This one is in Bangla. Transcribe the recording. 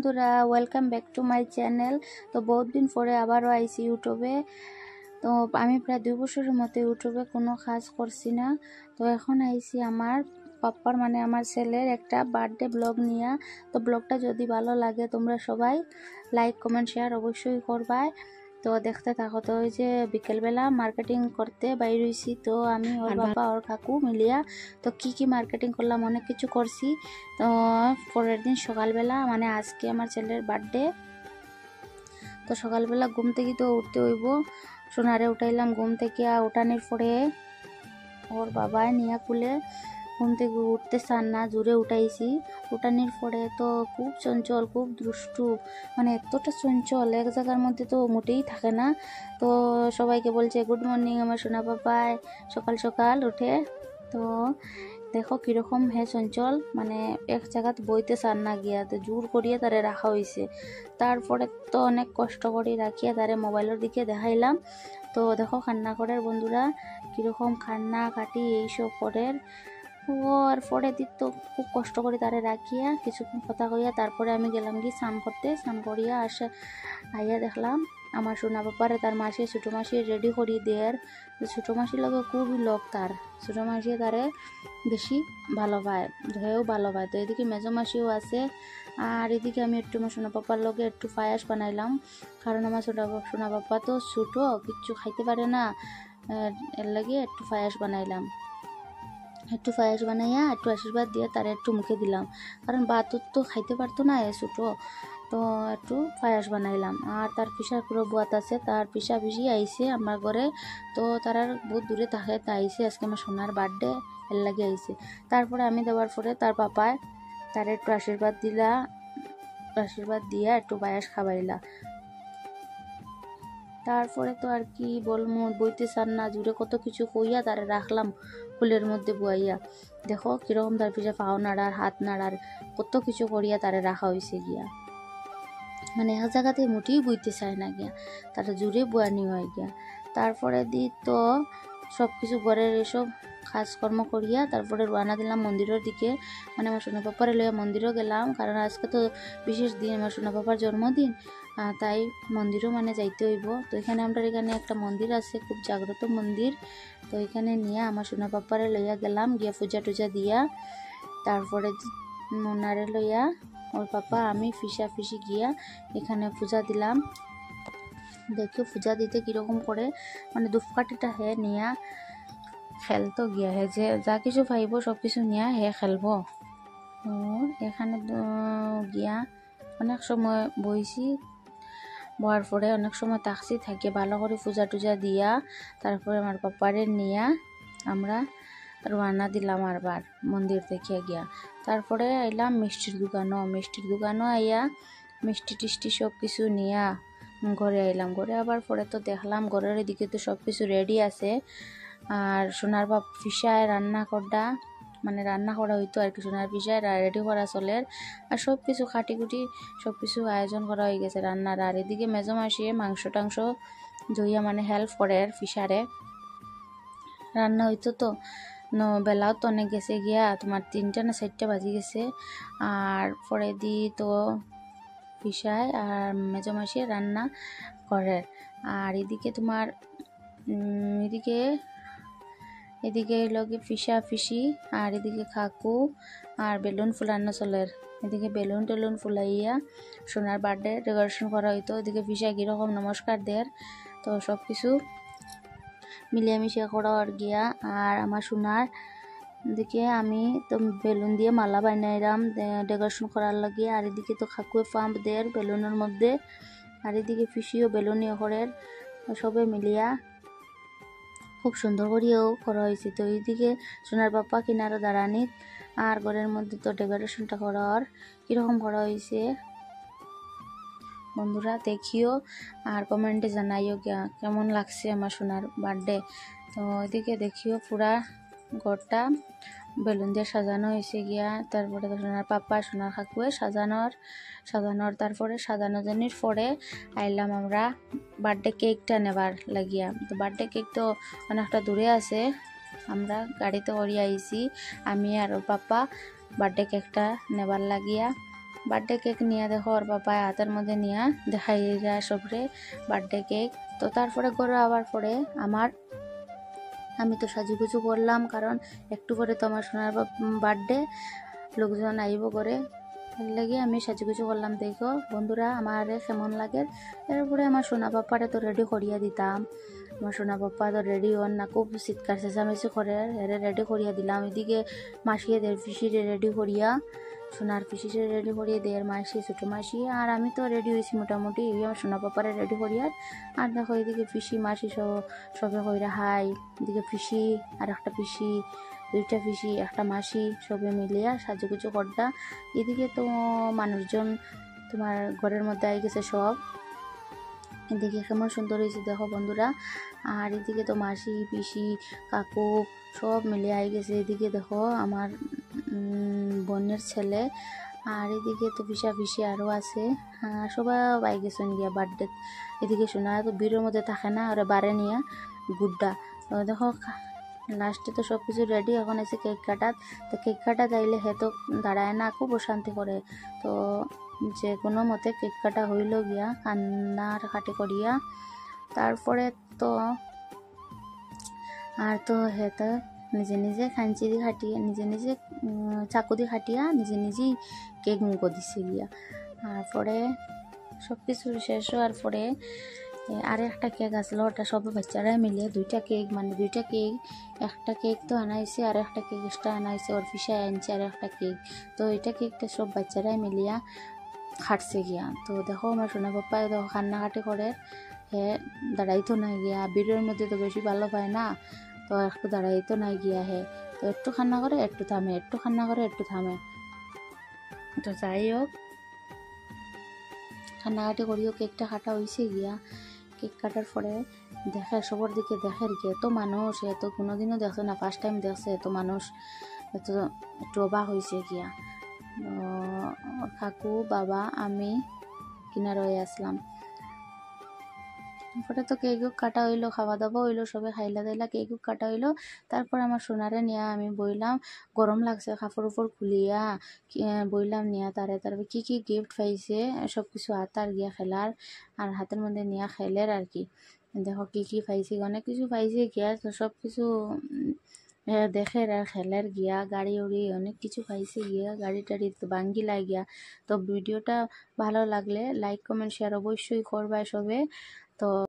বন্ধুরা, welcome back to my channel. তো বহুত দিন পরে আবারও আইছি ইউটিউবে। তো আমি প্রায় 2 বছরের মতো ইউটিউবে কোনো কাজ করছি না। তো এখন আইছি আমার পাপ্পার মানে আমার ছেলের একটা বার্থডে ব্লগ নিয়ে। তো ব্লগটা যদি ভালো লাগে তোমরা সবাই লাইক কমেন্ট শেয়ার অবশ্যই করবা। তো দেখতে থাকো। তো ওই যে বিকেলবেলা মার্কেটিং করতে বাইর হইছি, তো আমি ওর বাবা ওর কাকু মিলিয়া তো কি মার্কেটিং করলাম, অনেক কিছু করছি। তো পরের দিন সকালবেলা মানে আজকে আমার ছেলের বার্থডে। তো সকালবেলা ঘুম থেকে তো উঠতে হইব, সোনারে উঠাইলাম ঘুম থেকে। উঠানোর পরে ওর বাবাই নিয়ে কুলে ঘুম থেকে উঠতে চান না, জোরে উঠাইছি। উঠানোর পরে তো খুব চঞ্চল, খুব দুষ্টু, মানে এতটা চঞ্চল এক জায়গার মধ্যে তো মোটেই থাকে না। তো সবাইকে বলছে গুড মর্নিং আমার সোনা বাবাই সকাল সকাল উঠে। তো দেখো কিরকম হে চঞ্চল, মানে এক জায়গাত বইতে চান না গিয়া, তো জোর করিয়া তারে রাখা হয়েছে। তারপরে তো অনেক কষ্ট করে রাখিয়া তারে মোবাইলের দিকে দেখাইলাম। তো দেখো কান্না করার বন্ধুরা, কিরকম কান্না কাটি এইসব করের। আর পরে দিক তো খুব কষ্ট করে তারে রাখিয়া কিছুক্ষণ কথা কইয়া তারপরে আমি গেলাম কি স্নান করতে। স্নান করিয়া আইয়া দেখলাম আমার সোনা বাপারে তার মাসি ছোটো মাসি রেডি করি দেয়ার। ছোটো মাসির লগে খুবই লোক তার, ছোটো মাসি তারে বেশি ভালো পায়, হেও ভালো পায়। তো এদিকে মেজো মাসিও আছে। আর এদিকে আমি একটু আমার সোনা পাপার লগে একটু পায়াস বানাইলাম, কারণ আমার সোনা পাপা তো ছোটো, কিচ্ছু খাইতে পারে না, এর লাগে একটু পায়াস বানাইলাম। একটু পায়েস বানাইয়া একটু আশীর্বাদ দিয়ে তারা একটু মুখে দিলাম, কারণ ভাত তো খাইতে পারতো না এ ছোটো। তো একটু পায়েস বানাইলাম। আর তার পিসার পুরো বুয়াত আছে, তার পিসা পিসি আইসে আমার ঘরে। তো তারা বহুত দূরে থাকে, তা আইসে আজকে আমার সোনার বার্থডে, এর লাগে আইসে। তারপরে আমি দেওয়ার পরে তার পাপায় তার একটু আশীর্বাদ দিলা, আশীর্বাদ দিয়া একটু পায়েস খাবাইলা। তারপরে তো আর কি বলবো, বইতে চান না, জুড়ে কত কিছু কইয়া তারা রাখলাম ফুলের মধ্যে বুয়াইয়া। দেখো কিরকম তার পিছিয়ে পাও নাড়ার হাত নাড়ার কত কিছু করিয়া তারা রাখা হয়েছে গিয়া, মানে এক জায়গাতে মোটেই বইতে চায় না গিয়া, তারা জুড়ে বুয়ানি হয় গিয়া। তারপরে তো সব কিছু ঘরের এসব কাজকর্ম করিয়া তারপরে রওনা দিলাম মন্দিরের দিকে, মানে আমার সোনা পাপারে লইয়া মন্দিরও গেলাম, কারণ আজকে তো বিশেষ দিন, আমার সোনা পাপার জন্মদিন, তাই মন্দিরও মানে যাইতে হইব। তো এখানে আমরা এখানে একটা মন্দির আছে, খুব জাগ্রত মন্দির। তো এখানে নিয়ে আমার সোনা পাপারে লইয়া গেলাম, গিয়া পূজা টুজা দিয়া তারপরে ওনারে লইয়া ওর পাপা আমি ফিসা ফিসি গিয়া এখানে পূজা দিলাম। দেখো পূজা দিতে কিরকম করে, মানে ধূপকাঠিটা হে নিয়া খেলতো গিয়া, হে যে যা কিছু পাইব সব কিছু নিয়া হে খেলবো। এখানে গিয়া অনেক সময় বইছি, বহার পরে অনেক সময় থাকছি, থাকে ভালো করে পূজা টুজা দিয়া তারপরে আমার পাপারে নিয়া আমরা রওনা দিলাম আরবার মন্দির থেকে গিয়া। তারপরে আইলাম মিষ্টির দোকানও আইয়া মিষ্টি টিষ্টি সব কিছু নিয়া ঘরে আইলাম। ঘরে আবার পরে তো দেখলাম ঘরের দিকে তো সব কিছু রেডি আছে। আর সোনার বাপ ফিসায় রান্না করা হইতো আর কি, সোনার ফিসায় রেডি করা চলের। আর সব কিছু খাটিকুটি সব কিছু আয়োজন করা হয়ে গেছে রান্নার। আর এদিকে মেজো মাসিয়ে মাংস টাংস জইয়া মানে হেল্প করে ফিসারে রান্না হইতো। তো বেলাও তো অনেক গেছে গিয়া, তোমার 3টা না 4টা বাজি গেছে। আর পরে তো ফিসায় আর মেজো মাসিয়ে রান্না করে। আর এদিকে তোমার এদিকে লগে ফিসা ফিসি, আর এদিকে কাকু আর বেলুন ফুলানো চলের। এদিকে বেলুন টেলুন ফুলাইয়া সোনার বার্থডে ডেকোরেশন করা হইতো। এদিকে ফিসা কীরকম নমস্কার দেয়, তো সব কিছু মিলিয়ে করা আর গিয়া। আর আমার সোনার দিকে আমি তো বেলুন দিয়ে মালা বানাইলাম ডেকোরেশন করার লাগে। আর এদিকে তো কাকুয়ে পাম্প দেয় বেলুনের মধ্যে, আর এদিকে ফিসিও বেলুনিও করের, সবে মিলিয়া খুব সুন্দর করিয়াও করা হয়েছে। তো এইদিকে সোনার বাপ্পা কিনারও দাঁড়ানিত, আর ঘরের মধ্যে তো ডেকোরেশনটা করার কীরকম করা হয়েছে বন্ধুরা দেখিও, আর কমেন্টে জানাইও কেমন লাগছে আমার সোনার বার্থডে। তো এদিকে দেখিও পুরা ঘরটা বেলুন দিয়ে সাজানো হয়েছে গিয়া। তারপরে তো সোনার পাপা সোনার কাকুয়ে সাজানোর তারপরে সাজানো জানির পরে আইলাম আমরা বার্থডে কেকটা নেবার লাগিয়া। তো বার্থডে কেক তো অনেকটা দূরে আছে, আমরা গাড়িতে করে আইছি আমি আর ওর পাপা বার্থডে কেকটা নেবার লাগিয়া। বার্থডে কেক নিয়ে দেখো ওর বাবা হাতের মধ্যে নিয়ে দেখাই সবরে বার্থডে কেক। তো তারপরে ঘরে আবার পরে আমি তো সাজুগুজু করলাম, কারণ একটু পরে তো আমার সোনার বার্থডে, লোকজন আইব করে, লাগে আমি সাজুগুজু করলাম। দেখো বন্ধুরা আমার কেমন লাগে। এরপরে আমার সোনা পাপ্পারে তো রেডি করিয়া দিতাম। আমার সোনা পাপ্পা তো রেডি হন না, খুব চিৎকার চেঁচামেচি করে, এরে রেডি করিয়া দিলাম। এদিকে মাসিয়ে দের পিসিরে রেডি করিয়া, সোনার পিসিরে রেডি করিয়ে দের মাসি, ছোটো মাসি, আর আমি তো রেডি হয়েছি মোটামুটি। আমার সোনা পাপ্পারে রেডি করিয়ার, আর দেখো এদিকে পিসি মাসি সবে কইরা হাই। এদিকে পিসি আর একটা পিসি, দুইটা পিসি একটা মাসি সবে মিলিয়া সাজুগুজু করতা। এদিকে তো মানুষজন তোমার ঘরের মধ্যে আই গেছে সব। এদিকে কেমন সুন্দর হয়েছে দেখো বন্ধুরা। আর এদিকে তো মাসি পিসি কাকু সব মিলে আই গেছে। এদিকে দেখো আমার বোনের ছেলে, আর এদিকে তো পিসা পিসি আরও আছে, সবাই আই গেছেন গিয়া বার্থডে। এদিকে শোনা তো বীরের মধ্যে থাকে না, ওরা বারে নিয়ে গুড্ডা। তো দেখো লাস্টে তো সব কিছু রেডি, এখন এসে কেক কাটাত। তো কেক কাটা যাইলে হে তো দাঁড়ায় না, খুব অশান্তি করে। তো যে কোনো মতে কেক কাটা হইল গিয়া কান্নার কাটি করিয়া। তারপরে তো আর তো হে তো নিজে নিজে খাঞ্চি দিয়ে খাটিয়ে, নিজে চাকু দিয়ে খাটিয়া নিজেই কেক মুখো দিছে গিয়া। তারপরে সব কিছু শেষ হওয়ার পরে আর একটা কেক আসলো, ওটা সব বাচ্চারাই মিলে দুইটা কেক, মানে দুইটা কেক, একটা কেক তো আনা হয়েছে আর একটা কেক এক্সট্রা আনা হয়েছে, ওর ফিসায় আনছে আর একটা কেক। তো এটা কেকটা সব বাচ্চারাই মিলিয়া খাটছে গিয়া। তো দেখো আমার সোনা পাপ্পা দেখো কান্নাকাটি করে, হে দাঁড়াইতো না গিয়া, বীরের মধ্যে তো বেশি ভালো পায় না, তো একটু দাঁড়াইতো না গিয়া হে। তো একটু কান্না করে একটু থামে, একটু কান্না করে একটু থামে। তো যাই হোক কান্নাকাটি করিও কেকটা কাটা হয়েছে গিয়া। কেক কাটার পরে দেখে সবার দিকে দেখে কি এত মানুষ, এত কোনোদিনও দেখছে না, ফার্স্ট টাইম দেখছে এত মানুষ। এত একটু অবাক হয়েছে গিয়া। কাকু বাবা আমি কিনার হয়ে আসলাম। পরে তো কেক কাটা হইলো, খাওয়া দাওয়া হইলো, সবে খাইলা দাইলা কেক কাটা হইলো। তারপর আমার সোনারে নিয়ে আমি বইলাম, গরম লাগছে কাপড় উপর খুলিয়া বইলাম নিয়ে তারপর কি কি গিফট পাইছে সব কিছু হাতার গিয়া খেলার, আর হাতের মধ্যে নিয়ে খেলের আর কি। দেখো কি কি পাইছে, অনেক কিছু পাইছে গিয়া। তো সব কিছু দেখে আর খেলার গিয়া, গাড়ি উড়ি অনেক কিছু পাইছে গিয়া, গাড়ি টাড়ি তো ভাঙ্গিলা গিয়া। তো ভিডিওটা ভালো লাগলে লাইক কমেন্ট শেয়ার অবশ্যই করবা সবে। তো